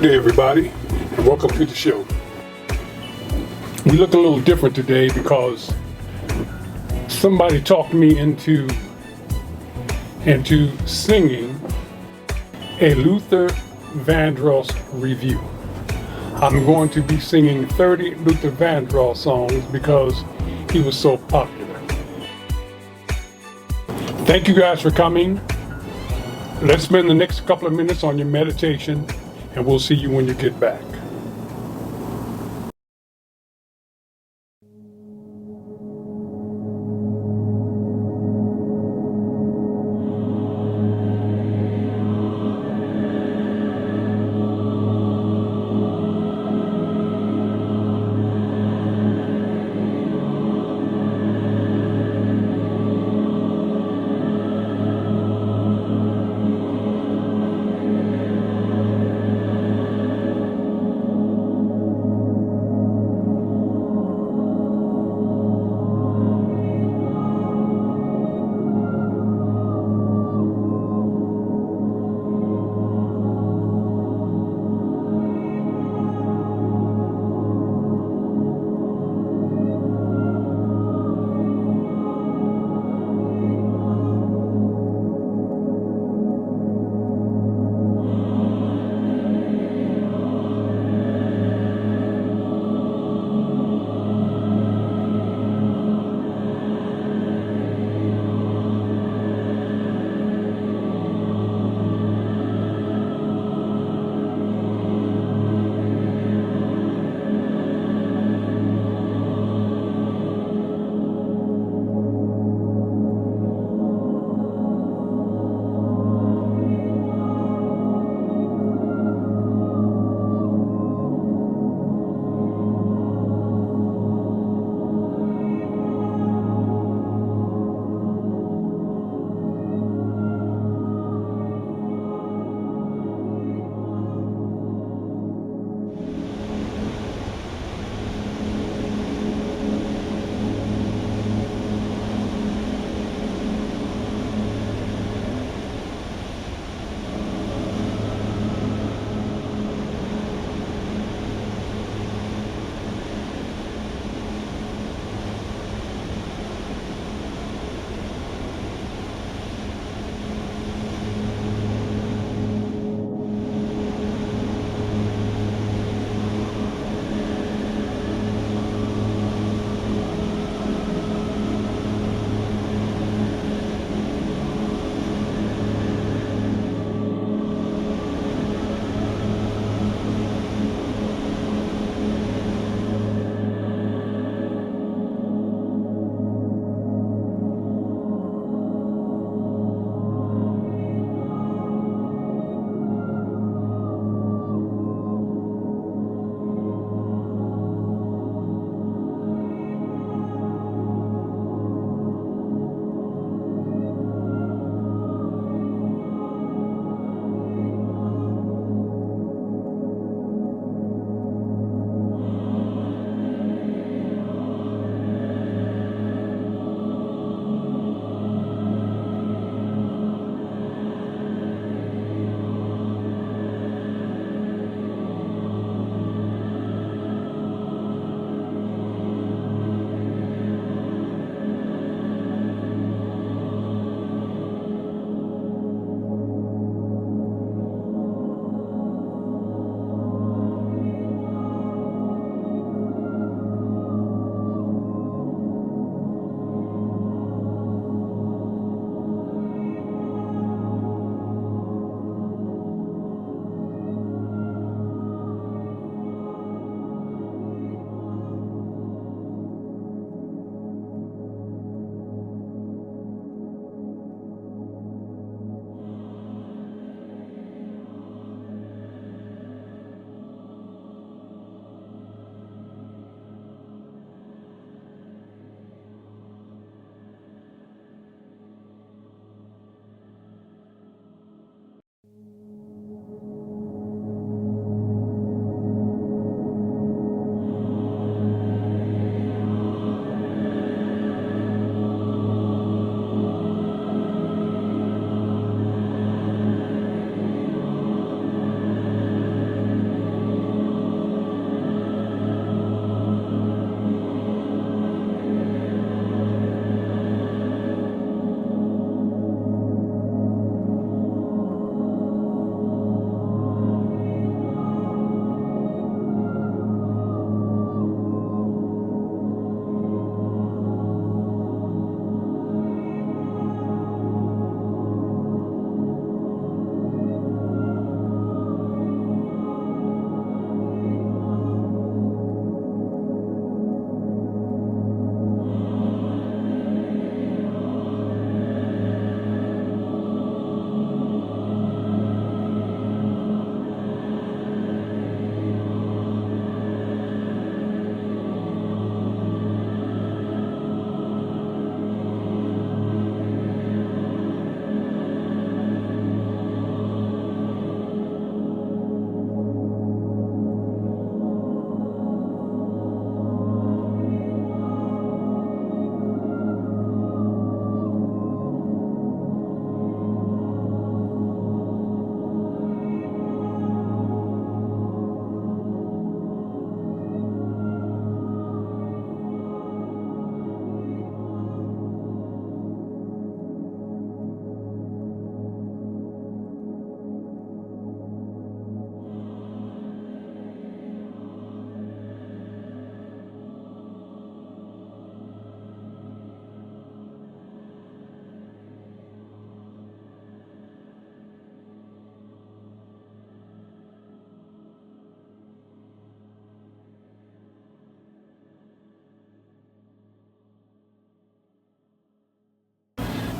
Good day, everybody, and welcome to the show. We look a little different today because somebody talked me into singing a Luther Vandross review. I'm going to be singing 30 Luther Vandross songs because he was so popular. Thank you guys for coming. Let's spend the next couple of minutes on your meditation, and we'll see you when you get back.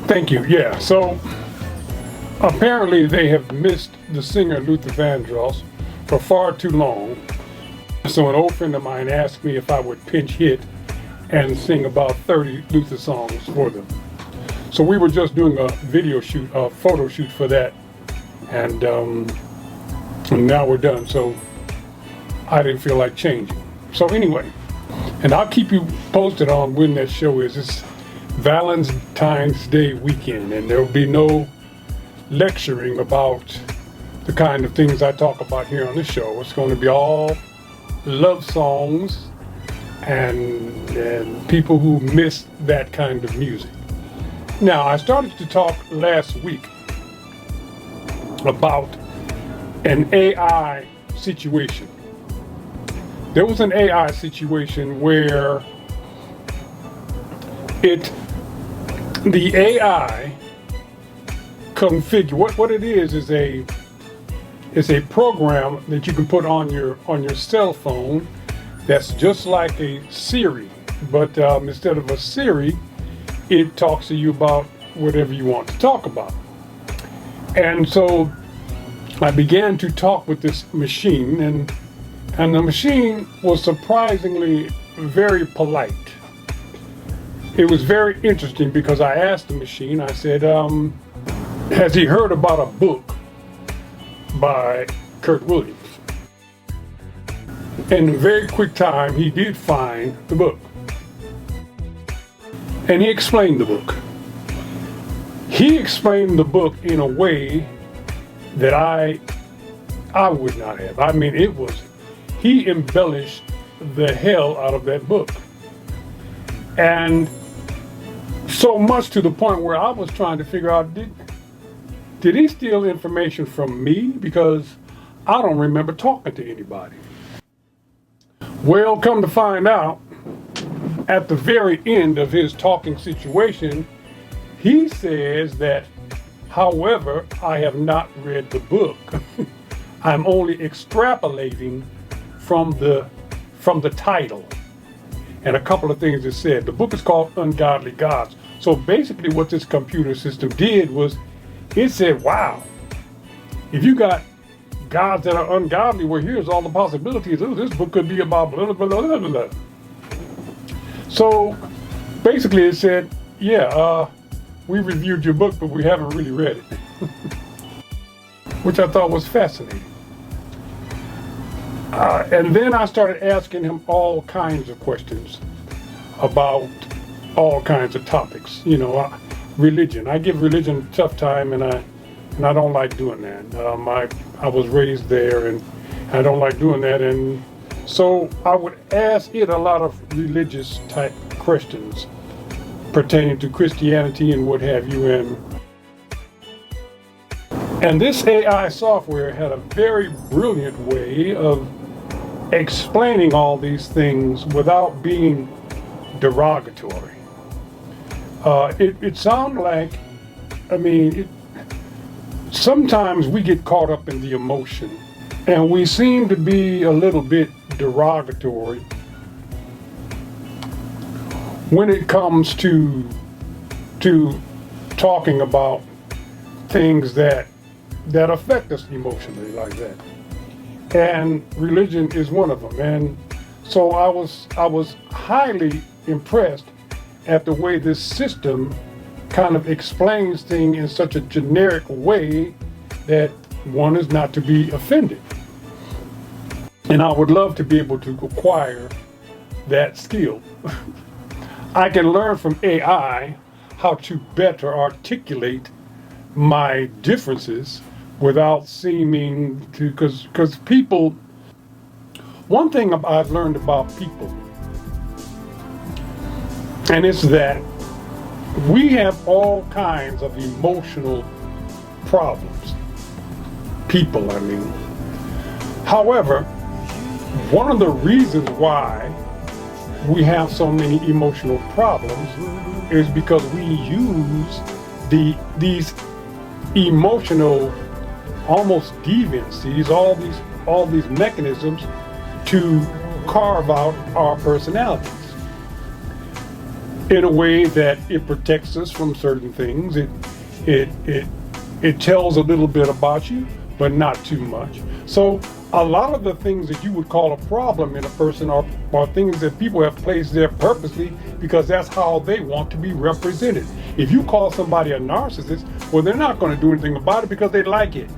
Thank you. Yeah, so apparently they have missed the singer Luther Vandross for far too long. So an old friend of mine asked me if I would pinch hit and sing about 30 Luther songs for them. So we were just doing a video shoot, a photo shoot for that, and now we're done. So I didn't feel like changing. So anyway, and I'll keep you posted on when that show is. It's Valentine's Day weekend, and there'll be no lecturing about the kind of things I talk about here on the show. It's going to be all love songs and people who miss that kind of music. Now, I started to talk last week about an AI situation. There was an AI situation where the AI configure what it is a program that you can put on your cell phone that's just like a Siri, but instead of a Siri, it talks to you about whatever you want to talk about. And so I began to talk with this machine, and the machine was surprisingly very polite. It was very interesting because I asked the machine, I said, has he heard about a book by Curt Williams? In a very quick time, he did find the book. And he explained the book. He explained the book in a way that I would not have. I mean, he embellished the hell out of that book. And so much to the point where I was trying to figure out, did he steal information from me? Because I don't remember talking to anybody. Well, come to find out, at the very end of his talking situation, he says that, however, I have not read the book. I'm only extrapolating from the title and a couple of things it said. The book is called Ungodly Gods. So basically what this computer system did was it said, wow, if you got gods that are ungodly, well, here's all the possibilities. Oh, this book could be about blah, blah, blah, blah, blah. So basically it said, yeah, we reviewed your book, but we haven't really read it. Which I thought was fascinating. And then I started asking him all kinds of questions about all kinds of topics. You know, religion. I give religion a tough time, and I don't like doing that. I was raised there, and I don't like doing that. And so I would ask it a lot of religious type questions pertaining to Christianity and what have you. And this AI software had a very brilliant way of explaining all these things without being derogatory. It sounded like, sometimes we get caught up in the emotion and we seem to be a little bit derogatory when it comes to talking about things that affect us emotionally like that. And religion is one of them. And so I was highly impressed at the way this system kind of explains things in such a generic way that one is not to be offended. And I would love to be able to acquire that skill. I can learn from AI how to better articulate my differences without seeming to, because people, one thing I've learned about people, and it's that we have all kinds of emotional problems. People, I mean. However, one of the reasons why we have so many emotional problems is because we use these emotional almost deviancies, all these mechanisms to carve out our personalities. in a way that it protects us from certain things. It tells a little bit about you, but not too much. So a lot of the things that you would call a problem in a person are things that people have placed there purposely because that's how they want to be represented. If you call somebody a narcissist, well, they're not going to do anything about it because they like it.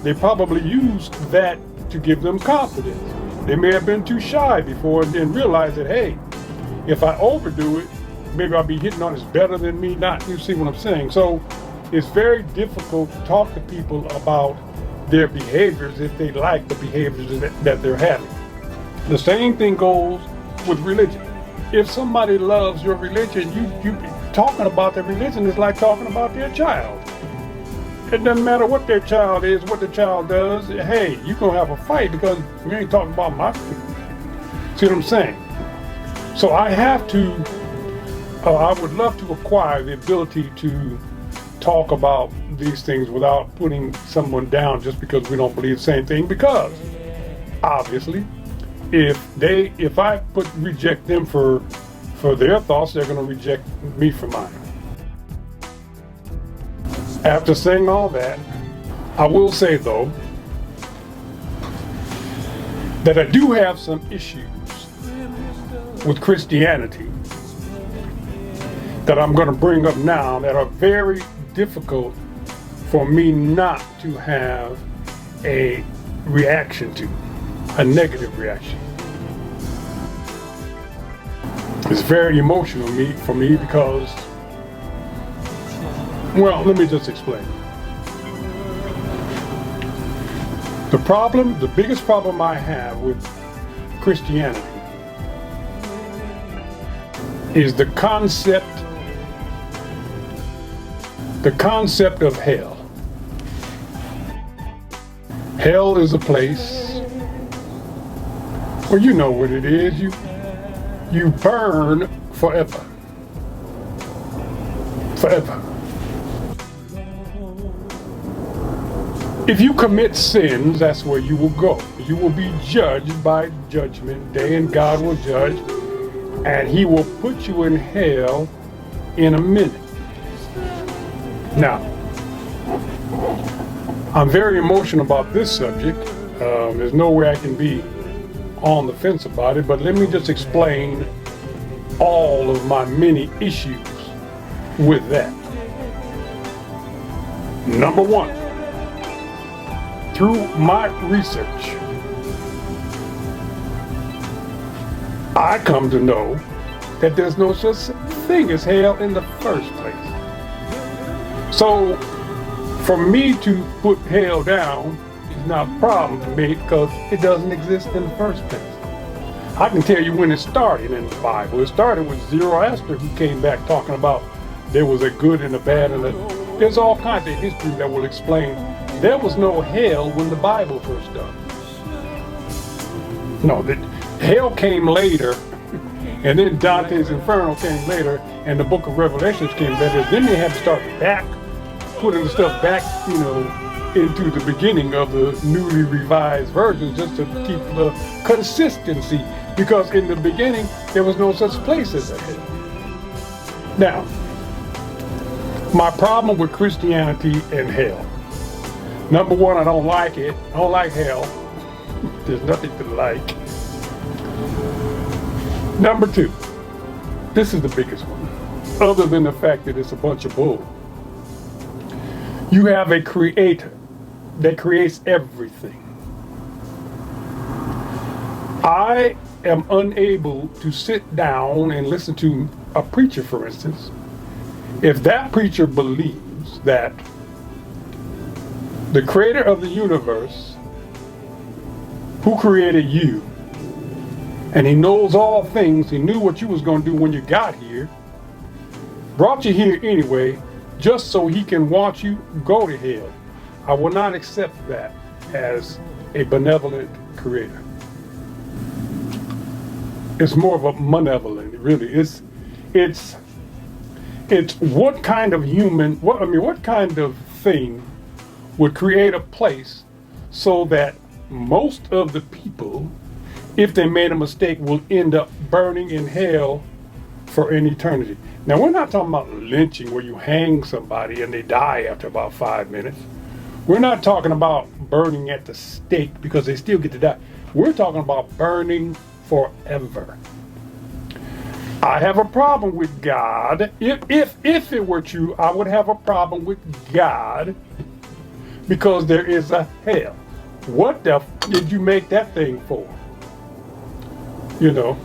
They probably use that to give them confidence. They may have been too shy before and then realize that, hey, if I overdo it, maybe I'll be hitting on it's better than me not. You see what I'm saying? So it's very difficult to talk to people about their behaviors if they like the behaviors that they're having. The same thing goes with religion. If somebody loves your religion, you talking about their religion is like talking about their child. It doesn't matter what their child is, what the child does. Hey, you're going to have a fight because you ain't talking about my faith. See what I'm saying? So I have to, I would love to acquire the ability to talk about these things without putting someone down just because we don't believe the same thing, because obviously if I reject them for their thoughts, they're going to reject me for mine. After saying all that, I will say though that I do have some issues with Christianity that I'm going to bring up now that are very difficult for me not to have a reaction to, a negative reaction. It's very emotional for me because, well, let me just explain. The biggest problem I have with Christianity is the concept of hell. Hell is a place where you know what it is. You burn forever. Forever. If you commit sins, that's where you will go. You will be judged by Judgment Day, and God will judge, and He will put you in hell in a minute. Now, I'm very emotional about this subject. There's no way I can be on the fence about it, but let me just explain all of my many issues with that. Number one, through my research, I come to know that there's no such thing as hell in the first place. So, for me to put hell down is not a problem to me because it doesn't exist in the first place. I can tell you when it started in the Bible. It started with Zoroaster, who came back talking about there was a good and a bad, and there's all kinds of history that will explain there was no hell when the Bible first started. No, hell came later, and then Dante's Inferno came later, and the book of Revelations came later. Then they had to start back, putting the stuff back, into the beginning of the newly revised version just to keep the consistency, because in the beginning there was no such place as a hell. Now, my problem with Christianity and hell. Number one, I don't like it. I don't like hell. There's nothing to like. Number two, this is the biggest one, other than the fact that it's a bunch of bull. You have a creator that creates everything. I am unable to sit down and listen to a preacher, for instance, if that preacher believes that the creator of the universe, who created you, and He knows all things, He knew what you was going to do when you got here, brought you here anyway, just so He can watch you go to hell. I will not accept that as a benevolent creator. It's more of a malevolent, really. It's what kind of human, what kind of thing would create a place so that most of the people, if they made a mistake, will end up burning in hell for an eternity. Now, we're not talking about lynching where you hang somebody and they die after about 5 minutes. We're not talking about burning at the stake because they still get to die. We're talking about burning forever. I have a problem with God. If it were true, I would have a problem with God because there is a hell. What the did you make that thing for? You know,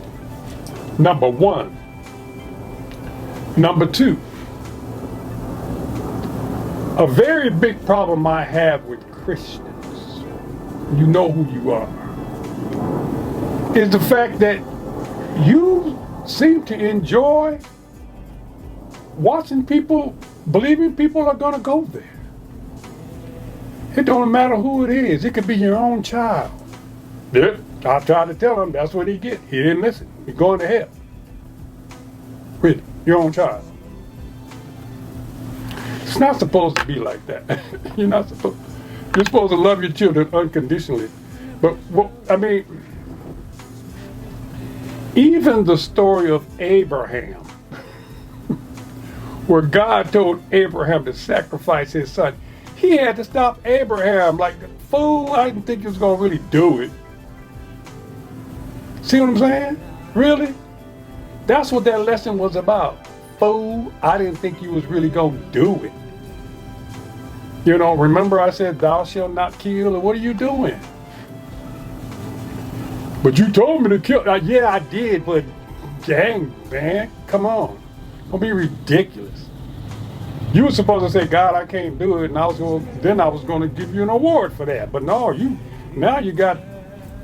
number one. Number two, a very big problem I have with Christians, you know who you are, is the fact that you seem to enjoy watching people, believing people are going to go there. It don't matter who it is. It could be your own child. Yeah, I tried to tell him that's what he get. He didn't listen. He's going to hell. Really, your own child. It's not supposed to be like that. You're supposed to love your children unconditionally. But, I mean, even the story of Abraham, where God told Abraham to sacrifice his son, he had to stop Abraham. Like, fool, I didn't think he was going to really do it. See what I'm saying? Really? That's what that lesson was about. Fool, I didn't think you was really going to do it. You know, remember I said, thou shalt not kill, or what are you doing? But you told me to kill. Yeah, I did, but dang, man, come on. Don't be ridiculous. You were supposed to say, God, I can't do it, and I was going to give you an award for that. But no, now you got,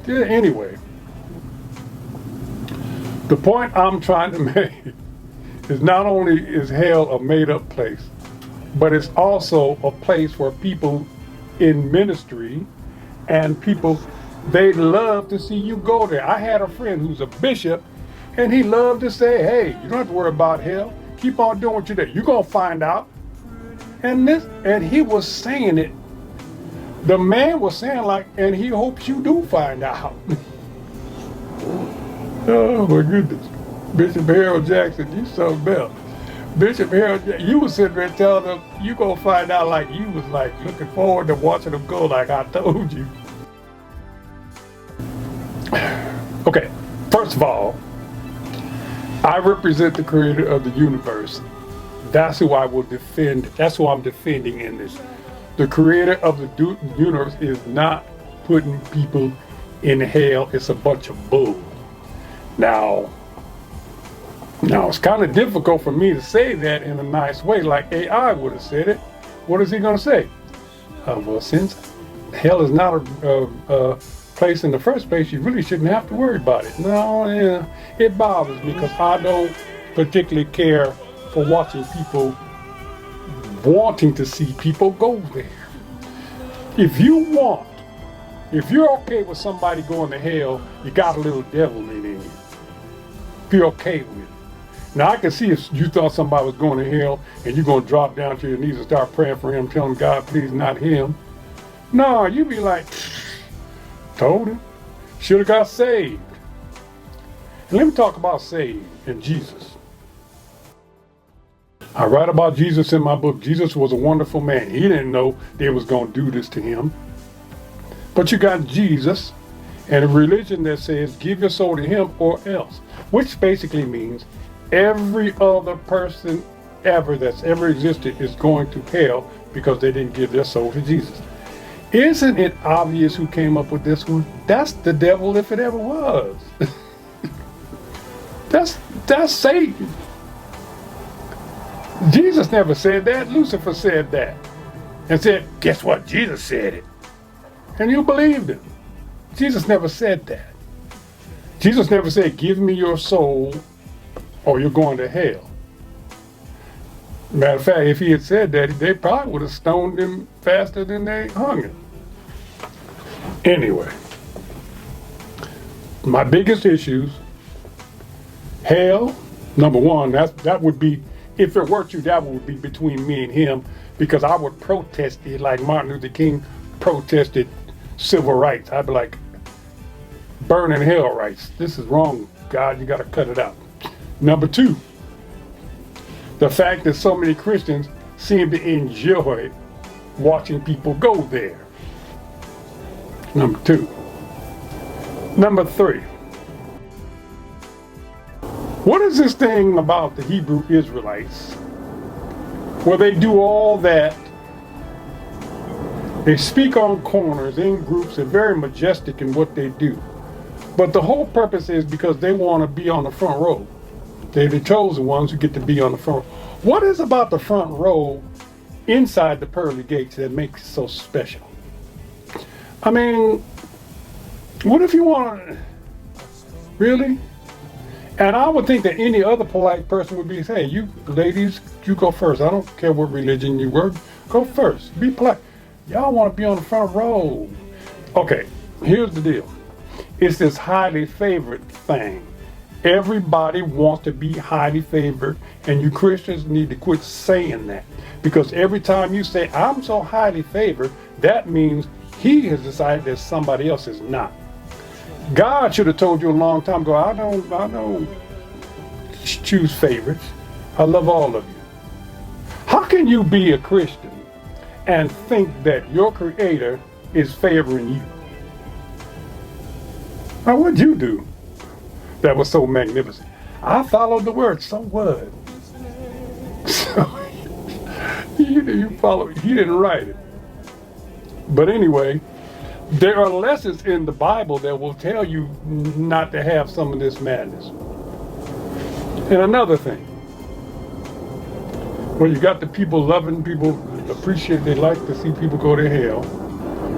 anyway. The point I'm trying to make is not only is hell a made-up place, but it's also a place where people in ministry and people, they love to see you go there. I had a friend who's a bishop, and he loved to say, hey, you don't have to worry about hell. Keep on doing what you do. You're going to find out. And he was saying it. The man was saying and he hopes you do find out. Oh my goodness. Bishop Harold Jackson, you so bell. Bishop Harold, you was sitting there telling them, you gonna find out like you was like looking forward to watching them go like I told you. Okay, first of all, I represent the creator of the universe. That's who I will defend. That's who I'm defending in this. The creator of the universe is not putting people in hell. It's a bunch of bull. Now it's kind of difficult for me to say that in a nice way, like AI would have said it. What is he going to say? Well, since hell is not a place in the first place, you really shouldn't have to worry about it. No, yeah, it bothers me because I don't particularly care for watching people, wanting to see people go there. If you're okay with somebody going to hell, you got a little devil in you. If you're okay with it. Now, I can see if you thought somebody was going to hell and you're going to drop down to your knees and start praying for him, telling God, please, not him. No, you'd be like, told him. Should have got saved. And let me talk about saved and Jesus. I write about Jesus in my book. Jesus was a wonderful man. He didn't know they was going to do this to him. But you got Jesus and a religion that says give your soul to him or else, which basically means every other person ever that's ever existed is going to hell because they didn't give their soul to Jesus. Isn't it obvious who came up with this one? That's the devil if it ever was. That's Satan. Jesus never said that. Lucifer said that. And said, guess what? Jesus said it. And you believed him. Jesus never said that. Jesus never said, give me your soul or you're going to hell. Matter of fact, if he had said that, they probably would have stoned him faster than they hung him. Anyway, my biggest issues, hell, number one, that would be, if it were true, that would be between me and him, because I would protest it like Martin Luther King protested civil rights. I'd be like, burning hell rights. This is wrong, God, you got to cut it out. Number two, The fact that so many Christians seem to enjoy watching people go there. Number two. Number three. What is this thing about the Hebrew Israelites where they do all that? They speak on corners in groups. They're very majestic in what they do. But the whole purpose is because they want to be on the front row. They're the chosen ones who get to be on the front row. What is about the front row inside the pearly gates that makes it so special? I mean, what if you want to, really? And I would think that any other polite person would be, hey, you ladies, you go first. I don't care what religion you were, go first. Be polite. Y'all want to be on the front row. Okay, here's the deal. It's this highly favored thing. Everybody wants to be highly favored, and you Christians need to quit saying that. Because every time you say, I'm so highly favored, that means he has decided that somebody else is not. God should have told you a long time ago, I don't choose favorites. I love all of you. How can you be a Christian and think that your Creator is favoring you? Now, what'd you do that was so magnificent? I followed the word, so what? So, you followed, he didn't write it. But anyway, there are lessons in the Bible that will tell you not to have some of this madness. And another thing, when you got the people loving, people appreciate, they like to see people go to hell,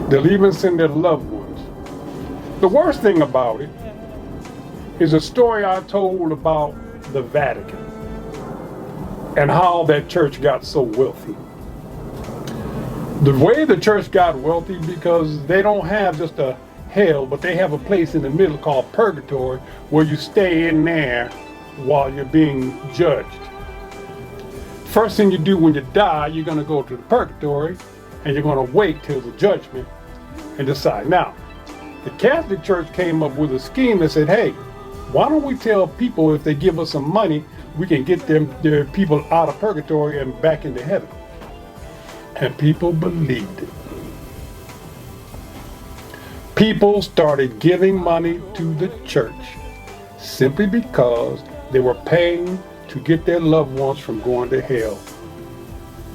they'll even send their loved ones. The worst thing about it is a story I told about the Vatican and how that church got so wealthy. The way the church got wealthy because they don't have just a hell, but they have a place in the middle called purgatory where you stay in there while you're being judged. First thing you do when you die, you're going to go to the purgatory and you're going to wait till the judgment and decide. Now, the Catholic Church came up with a scheme that said, hey, why don't we tell people if they give us some money, we can get their people out of purgatory and back into heaven. And people believed it. People started giving money to the church simply because they were paying to get their loved ones from going to hell,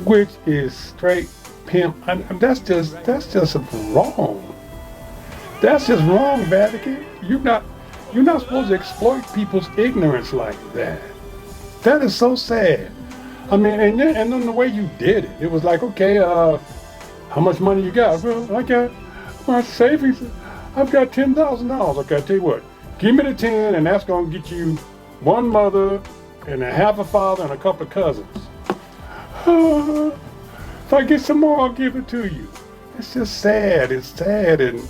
which is straight pimp. And that's just wrong. That's just wrong, Vatican. You're not supposed to exploit people's ignorance like that. That is so sad. I mean, and then the way you did it, it was like, okay, how much money you got? Well, I got my savings. I've got $10,000. Okay, I tell you what, give me the 10, and that's gonna get you one mother and a half a father and a couple of cousins. If I get some more, I'll give it to you. It's just sad. It's sad, and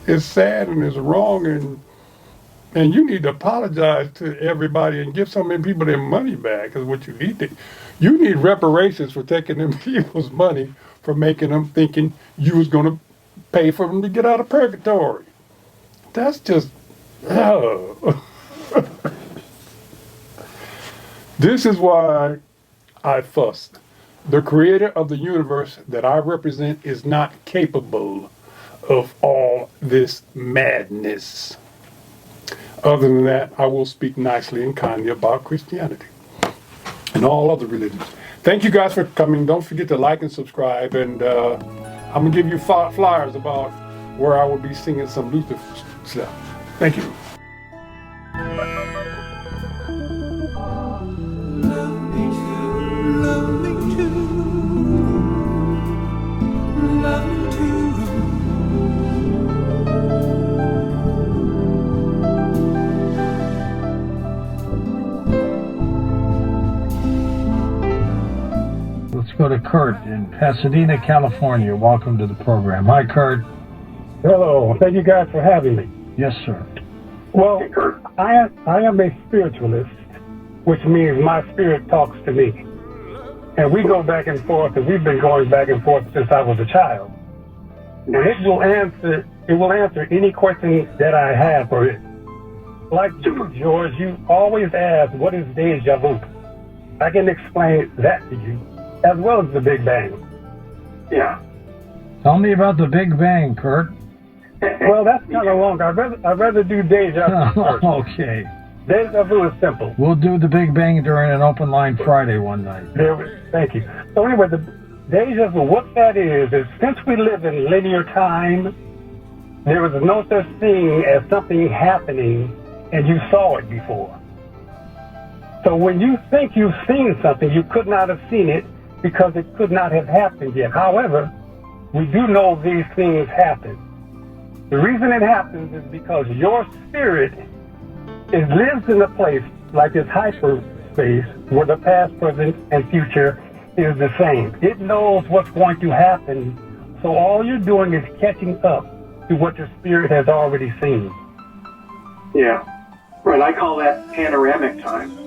it's sad, and it's wrong, and you need to apologize to everybody and give some of them people their money back. Because what you need you need reparations for taking them people's money, for making them thinking you was going to pay for them to get out of purgatory. That's just, This is why I fussed. The creator of the universe that I represent is not capable of all this madness. Other than that, I will speak nicely and kindly about Christianity and all other religions. Thank you guys for coming. Don't forget to like and subscribe. And I'm going to give you flyers about where I will be singing some Luther stuff. Thank you. Let's go to Curt in Pasadena, California. Welcome to the program. Hi, Curt. Hello. Thank you guys for having me. Yes, sir. Well, I am a spiritualist, which means my spirit talks to me. And we go back and forth, and we've been going back and forth since I was a child. And it will answer any question that I have for it. Like you, George, you always ask, what is deja vu? I can explain that to you, as well as the Big Bang. Yeah. Tell me about the Big Bang, Curt. Well, that's kind of long. I'd rather do deja vu first. Okay. Deja vu is simple. We'll do the Big Bang during an open line Friday one night. Thank you. So anyway, the deja vu, what that is since we live in linear time, there is no such thing as something happening and you saw it before. So when you think you've seen something, you could not have seen it because it could not have happened yet. However, we do know these things happen. The reason it happens is because your spirit lives in a place like this hyperspace where the past, present, and future is the same. It knows what's going to happen, so all you're doing is catching up to what your spirit has already seen. Yeah. Right, I call that panoramic time.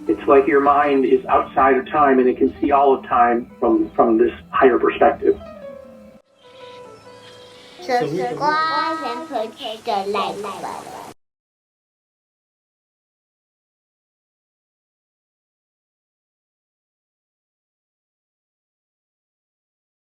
It's like your mind is outside of time and it can see all of time from this higher perspective. Subscribe and push the like button.